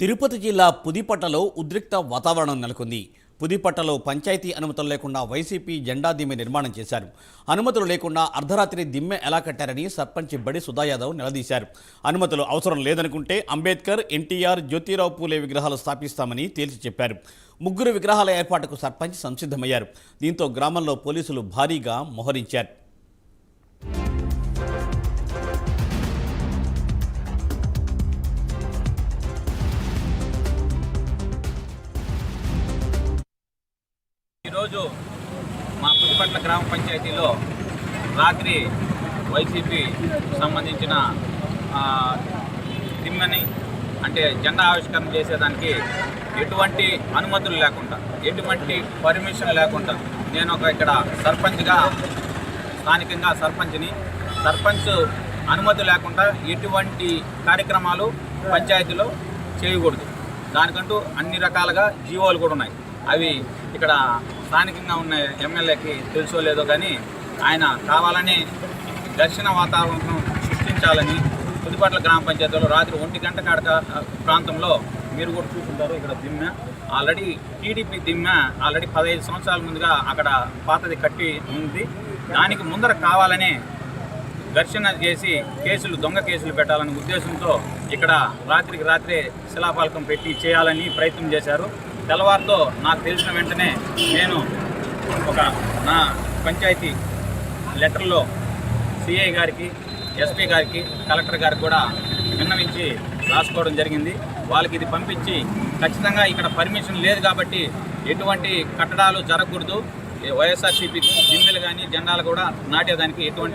తిరుపతి జిల్లా పుదిపట్టలో ఉద్రిక్త వాతావరణం నెలకొంది. పుదిపట్టలో పంచాయతీ అనుమతులు లేకుండా వైసీపీ జెండా దిమ్మె నిర్మాణం చేశారు. అనుమతులు లేకుండా అర్ధరాత్రి దిమ్మె ఎలా కట్టారని సర్పంచ్ బడి సుధా యాదవ్ నిలదీశారు. అనుమతులు అవసరం లేదనుకుంటే అంబేద్కర్, ఎన్టీఆర్, జ్యోతిరావు పూలే విగ్రహాలు స్థాపిస్తామని తేల్చి చెప్పారు. 3 విగ్రహాల ఏర్పాటుకు సర్పంచ్ సంసిద్ధమయ్యారు. దీంతో గ్రామంలో పోలీసులు భారీగా మోహరించారు. ఈరోజు మా పుదిపట్ల గ్రామ పంచాయతీలో రాత్రి వైసీపీ సంబంధించిన దిమ్మని అంటే జెండా ఆవిష్కరణ చేసేదానికి ఎటువంటి అనుమతులు లేకుండా, ఎటువంటి పర్మిషన్ లేకుండా నేను ఇక్కడ సర్పంచ్గా స్థానికంగా సర్పంచ్ అనుమతి లేకుండా ఎటువంటి కార్యక్రమాలు పంచాయతీలో చేయకూడదు. దానికంటూ అన్ని రకాలుగా జీవోలు కూడా ఉన్నాయి. అవి ఇక్కడ స్థానికంగా ఉన్న ఎమ్మెల్యేకి తెలుసో లేదో కానీ ఆయన కావాలని ఘర్షణ వాతావరణం సృష్టించాలని పుదిపట్ల గ్రామ పంచాయతీలో రాత్రి 1 గంట ప్రాంతంలో మీరు కూడా చూసుకుంటారు. ఇక్కడ దిమ్మె ఆల్రెడీ టీడీపీ దిమ్మె ఆల్రెడీ 15 సంవత్సరాల ముందుగా అక్కడ పాతది కట్టి ఉంది. దానికి ముందర కావాలని ఘర్షణ చేసి దొంగ కేసులు పెట్టాలనే ఉద్దేశంతో ఇక్కడ రాత్రికి రాత్రే శిలాఫలకం పెట్టి చేయాలని ప్రయత్నం చేశారు. తెల్లవారితో నాకు తెలిసిన వెంటనే నేను నా పంచాయతీ లెటర్లో సిఐ గారికి, ఎస్పీ గారికి, కలెక్టర్ గారికి కూడా విన్నవించి రాసుకోవడం జరిగింది. వాళ్ళకి ఇది పంపించి ఖచ్చితంగా ఇక్కడ పర్మిషన్ లేదు కాబట్టి ఎటువంటి కట్టడాలు జరగకూడదు, వైఎస్ఆర్సీపీ దిమ్మెలు కానీ జెండాలు కూడా నాటేదానికి ఎటువంటి